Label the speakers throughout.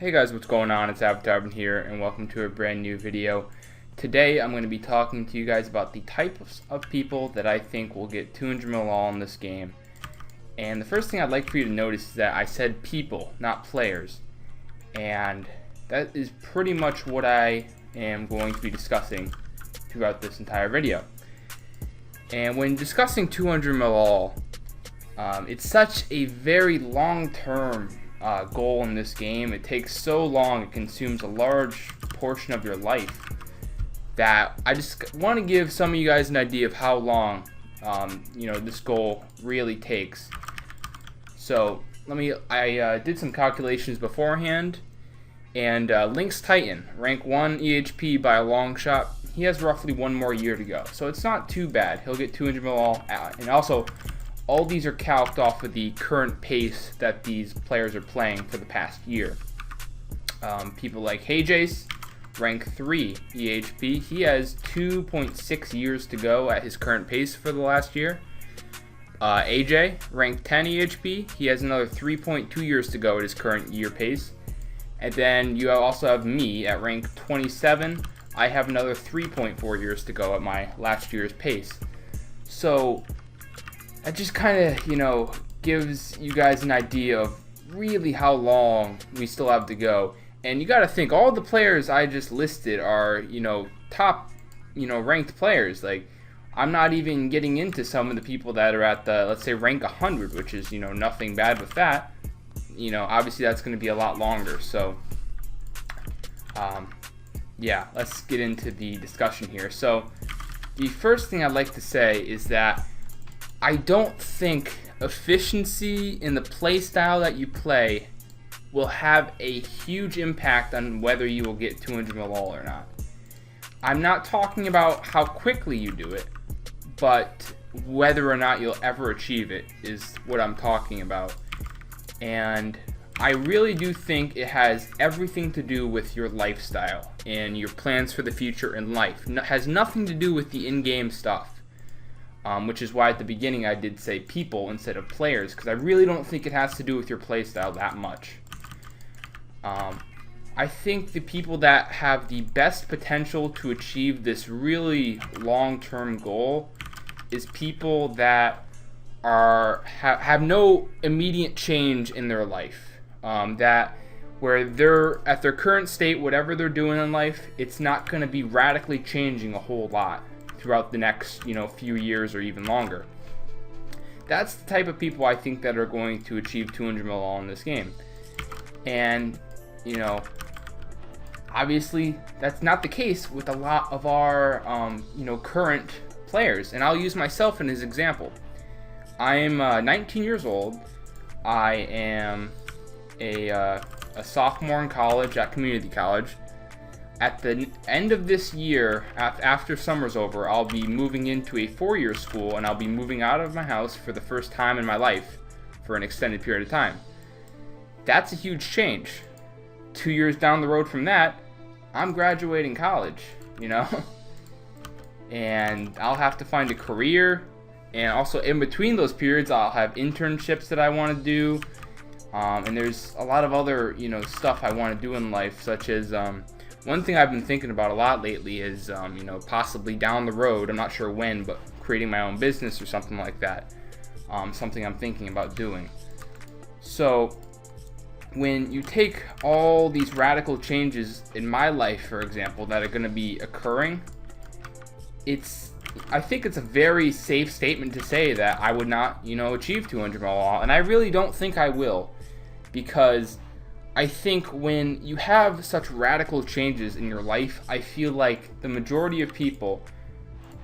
Speaker 1: Hey guys, what's going on? It's Avatar here, and welcome to a brand new video. Today I'm going to be talking to you guys about the types of people that I think will get 200 mil all in this game. And the first thing I'd like for you to notice is that I said people, not players. And that is pretty much what I am going to be discussing throughout this entire video. And when discussing 200 mil all, it's such a very long-term goal in this game. It takes so long, it consumes a large portion of your life, that I just want to give some of you guys an idea of how long this goal really takes. So I did some calculations beforehand, and Lynx Titan, rank 1 EHP by a long shot, he has roughly one more year to go, so it's not too bad. He'll get 200 mil all, and also all these are calced off of the current pace that these players are playing for the past year. People like HeyJace, rank 3 EHP, he has 2.6 years to go at his current pace for the last year. AJ, rank 10 EHP, he has another 3.2 years to go at his current year pace. And then you also have me at rank 27. I have another 3.4 years to go at my last year's pace. So that just kind of, gives you guys an idea of really how long we still have to go. And you got to think, all the players I just listed are, top, ranked players. Like, I'm not even getting into some of the people that are at the, let's say, rank 100, which is, nothing bad with that. Obviously that's going to be a lot longer. So, yeah, let's get into the discussion here. So, the first thing I'd like to say is that I don't think efficiency in the play style that you play will have a huge impact on whether you will get 200 mil all or not. I'm not talking about how quickly you do it, but whether or not you'll ever achieve it is what I'm talking about. And I really do think it has everything to do with your lifestyle and your plans for the future in life. It has nothing to do with the in-game stuff. Which is why at the beginning I did say people instead of players, because I really don't think it has to do with your playstyle that much. I think the people that have the best potential to achieve this really long-term goal is people that have no immediate change in their life. That where they're at their current state, whatever they're doing in life, it's not going to be radically changing a whole lot throughout the next few years or even longer. That's the type of people I think that are going to achieve 200 mil all in this game. And obviously that's not the case with a lot of our current players, and I'll use myself in as example. I am 19 years old. I am a sophomore in college at community college. At the end of this year, after summer's over, I'll be moving into a 4-year school, and I'll be moving out of my house for the first time in my life for an extended period of time. That's a huge change. 2 years down the road from that, I'm graduating college, and I'll have to find a career, and also in between those periods, I'll have internships that I want to do, and there's a lot of other, stuff I want to do in life, such as, one thing I've been thinking about a lot lately is, possibly down the road, I'm not sure when, but creating my own business or something like that. Something I'm thinking about doing. So, when you take all these radical changes in my life, for example, that are going to be occurring, I think it's a very safe statement to say that I would not, achieve 200 mil all, and I really don't think I will, because I think when you have such radical changes in your life, I feel like the majority of people,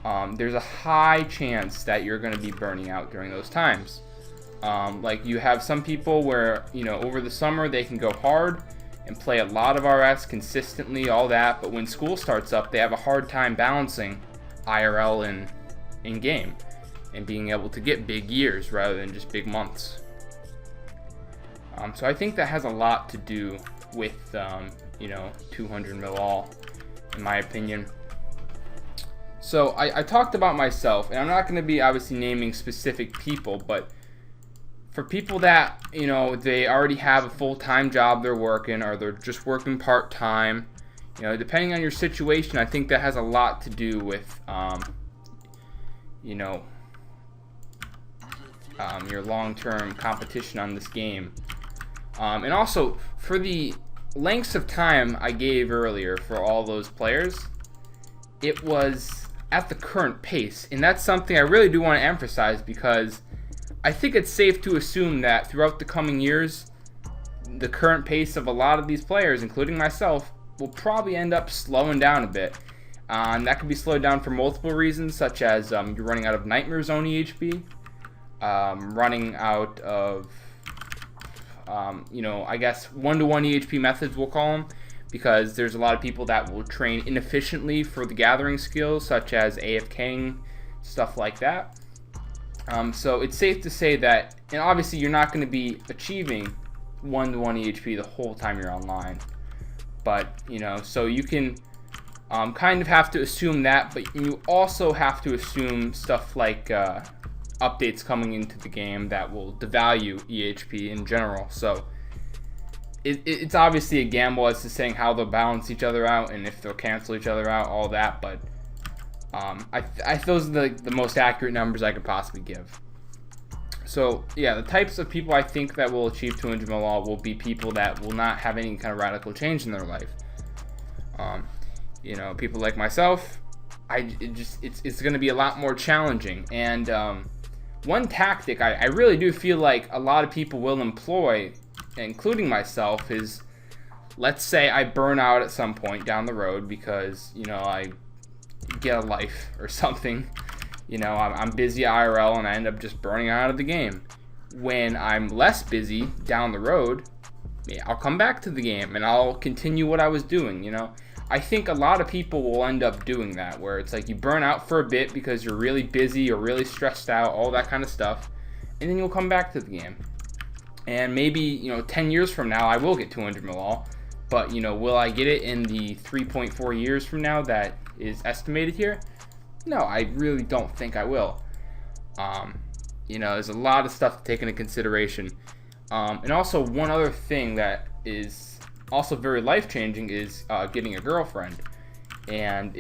Speaker 1: there's a high chance that you're going to be burning out during those times. Like you have some people where, over the summer they can go hard and play a lot of RS consistently, all that, but when school starts up, they have a hard time balancing IRL and in-game and being able to get big years rather than just big months. So I think that has a lot to do with, 200 mil all, in my opinion. So I talked about myself, and I'm not going to be obviously naming specific people, but for people that, you know, they already have a full-time job they're working, or they're just working part-time, you know, depending on your situation, I think that has a lot to do with, you know, your long-term competition on this game. And also, for the lengths of time I gave earlier for all those players, it was at the current pace. And that's something I really do want to emphasize, because I think it's safe to assume that throughout the coming years, the current pace of a lot of these players, including myself, will probably end up slowing down a bit. And that could be slowed down for multiple reasons, such as you're running out of Nightmare Zone EHP, running out of, you know, I guess one-to-one EHP methods, we'll call them, because there's a lot of people that will train inefficiently for the gathering skills, such as AFKing, stuff like that. So it's safe to say that, and obviously you're not going to be achieving one-to-one EHP the whole time you're online, but, you know, so you can kind of have to assume that, but you also have to assume stuff like updates coming into the game that will devalue EHP in general. So it's obviously a gamble as to saying how they'll balance each other out and if they'll cancel each other out, all that, but those are the most accurate numbers I could possibly give. So yeah, the types of people I think that will achieve 200 mil all will be people that will not have any kind of radical change in their life. You know, people like myself, it's going to be a lot more challenging. And one tactic I really do feel like a lot of people will employ, including myself, is, let's say I burn out at some point down the road because, you know, I get a life or something. You know, I'm busy IRL and I end up just burning out of the game. When I'm less busy down the road, I'll come back to the game and I'll continue what I was doing, you know. I think a lot of people will end up doing that, where it's like you burn out for a bit because you're really busy or really stressed out, all that kind of stuff, and then you'll come back to the game. And maybe, you know, 10 years from now I will get 200 mil all, but, you know, will I get it in the 3.4 years from now that is estimated here? No, I really don't think I will. You know, there's a lot of stuff to take into consideration. And also, one other thing that is also very life-changing is getting a girlfriend. And,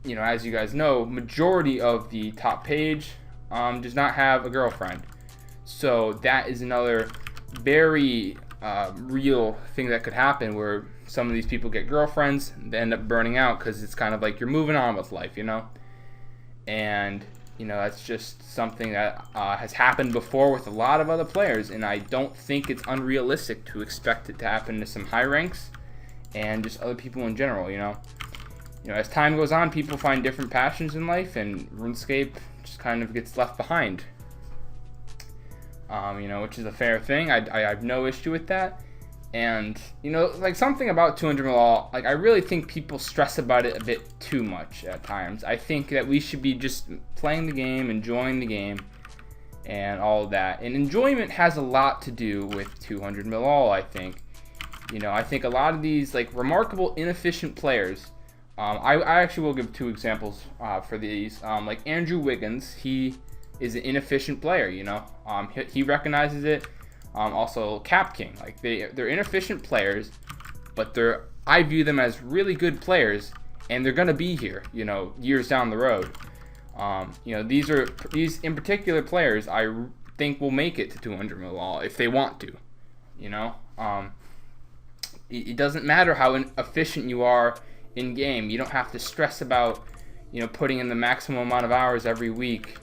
Speaker 1: you know, as you guys know, majority of the top page does not have a girlfriend. So that is another very real thing that could happen, where some of these people get girlfriends, they end up burning out because it's kind of like you're moving on with life, you know. And, you know, that's just something that has happened before with a lot of other players, and I don't think it's unrealistic to expect it to happen to some high ranks and just other people in general, you know. You know, as time goes on, people find different passions in life, and RuneScape just kind of gets left behind. You know, which is a fair thing. I have no issue with that. And, you know, like, something about 200 mil all, like, I really think people stress about it a bit too much at times. I think that we should be just playing the game, enjoying the game, and all of that. And enjoyment has a lot to do with 200 mil all, I think. You know, I think a lot of these, like, remarkable, inefficient players, I actually will give two examples for these. Like Andrew Wiggins, he is an inefficient player, you know. He recognizes it. Also Cap King, like they're inefficient players, but I view them as really good players, and they're gonna be here, you know, years down the road. You know, these in particular players I think will make it to 200 mil all if they want to, you know. It doesn't matter how efficient you are in game. You don't have to stress about, you know, putting in the maximum amount of hours every week.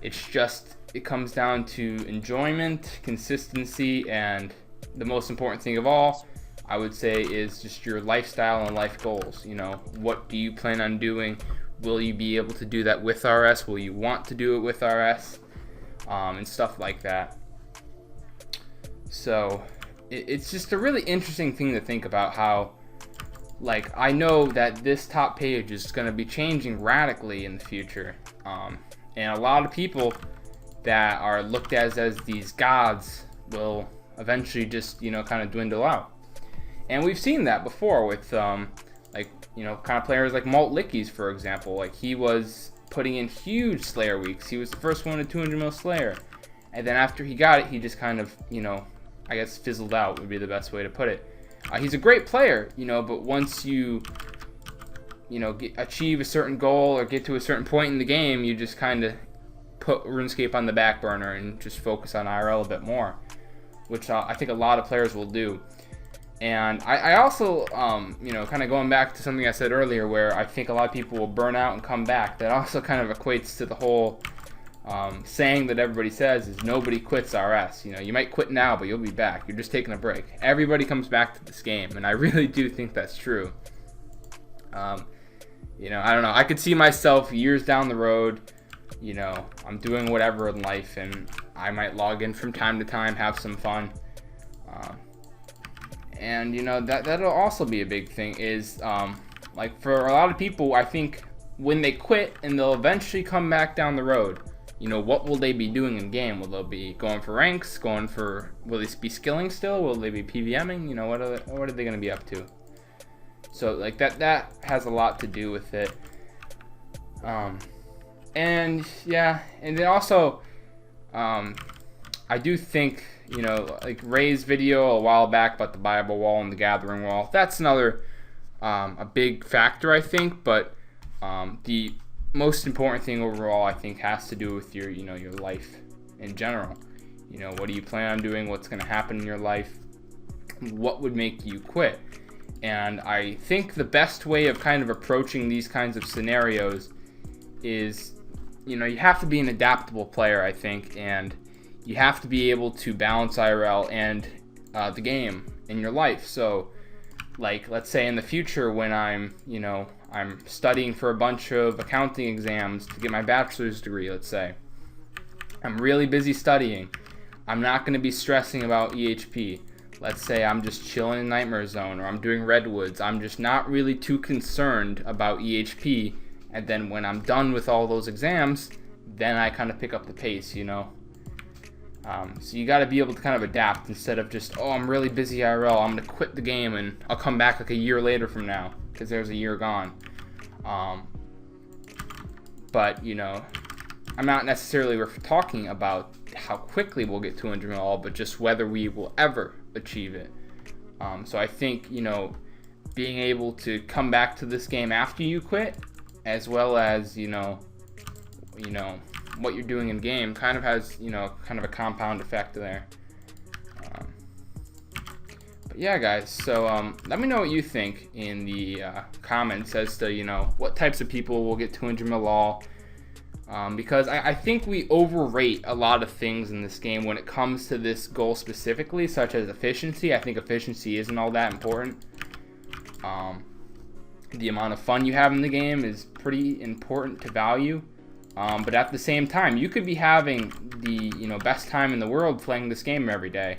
Speaker 1: It's just, it comes down to enjoyment, consistency, and the most important thing of all, I would say, is just your lifestyle and life goals. You know, what do you plan on doing? Will you be able to do that with RS? Will you want to do it with RS? And stuff like that. So it's just a really interesting thing to think about, how, like, I know that this top page is going to be changing radically in the future. And a lot of people that are looked at as these gods will eventually just, you know, kind of dwindle out. And we've seen that before with, like, you know, kind of players like Malt Lickies, for example. Like, he was putting in huge Slayer weeks. He was the first one to 200 mil Slayer. and then after he got it, he just kind of, you know, I guess fizzled out would be the best way to put it. He's a great player, you know, but once you know, achieve a certain goal or get to a certain point in the game, you just kind of put RuneScape on the back burner and just focus on IRL a bit more, which I think a lot of players will do. And I also, you know, kind of going back to something I said earlier, where I think a lot of people will burn out and come back. That also kind of equates to the whole saying that everybody says is nobody quits RS. You know, you might quit now, but you'll be back. You're just taking a break. Everybody comes back to this game, and I really do think that's true. You know, I don't know. I could see myself years down the road. You know, I'm doing whatever in life, and I might log in from time to time, have some fun. And you know, that'll also be a big thing, is like for a lot of people, I think when they quit and they'll eventually come back down the road, you know, what will they be doing in game? Will they be going for ranks, will they be skilling still, will they be PVMing? You know, what are they going to be up to? So like that has a lot to do with it. And yeah, and then also I do think, you know, like Ray's video a while back about the Bible wall and the gathering wall, that's another a big factor, I think. But the most important thing overall, I think, has to do with your, you know, your life in general. You know, what do you plan on doing? What's going to happen in your life? What would make you quit? And I think the best way of kind of approaching these kinds of scenarios is, you know, you have to be an adaptable player, I think, and you have to be able to balance IRL and the game in your life. So, like, let's say in the future when I'm studying for a bunch of accounting exams to get my bachelor's degree, let's say. I'm really busy studying. I'm not going to be stressing about EHP. Let's say I'm just chilling in Nightmare Zone, or I'm doing Redwoods. I'm just not really too concerned about EHP. And then when I'm done with all those exams, then I kind of pick up the pace, you know. So you got to be able to kind of adapt instead of just, oh, I'm really busy IRL, I'm going to quit the game and I'll come back like a year later from now because there's a year gone. But, you know, I'm not necessarily talking about how quickly we'll get 200 mil all, but just whether we will ever achieve it. So I think, you know, being able to come back to this game after you quit, as well as, you know, what you're doing in game kind of has, you know, kind of a compound effect there. But yeah, guys, so let me know what you think in the comments as to, you know, what types of people will get 200 mil all. Because I think we overrate a lot of things in this game when it comes to this goal specifically, such as efficiency. I think efficiency isn't all that important. The amount of fun you have in the game is pretty important to value. But at the same time, you could be having the, you know, best time in the world playing this game every day.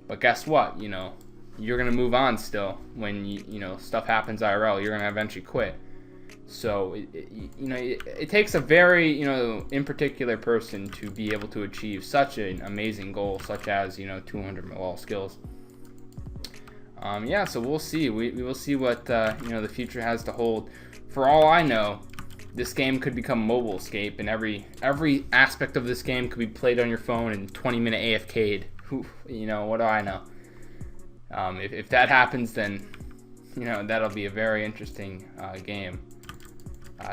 Speaker 1: But guess what? You know, you're going to move on still when, you know, stuff happens IRL. You're going to eventually quit. So, you know, it takes a very, you know, in particular person to be able to achieve such an amazing goal, such as, you know, 200 mil all skills. Yeah, so we'll see. We will see what, you know, the future has to hold. For all I know, this game could become mobile escape, and every aspect of this game could be played on your phone and 20-minute AFK'd. You know, what do I know? If that happens, then, you know, that'll be a very interesting game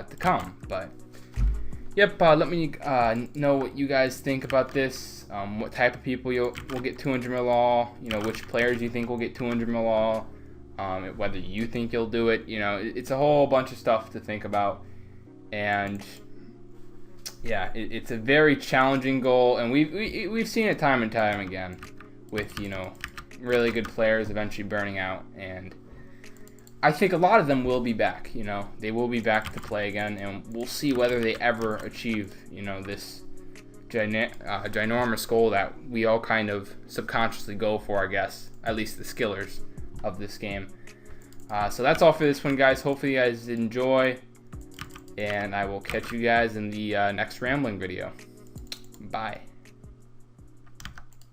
Speaker 1: to come. But yep, let me know what you guys think about this. What type of people will get 200 mil all? You know, which players you think will get 200 mil all? Whether you think you'll do it. You know, it's a whole bunch of stuff to think about. And yeah, it's a very challenging goal, and we've seen it time and time again with, you know, really good players eventually burning out. And I think a lot of them will be back. You know, they will be back to play again, and we'll see whether they ever achieve, you know, this ginormous goal that we all kind of subconsciously go for, I guess, at least the skillers of this game. So that's all for this one, guys. Hopefully you guys enjoy, and I will catch you guys in the next rambling video. Bye.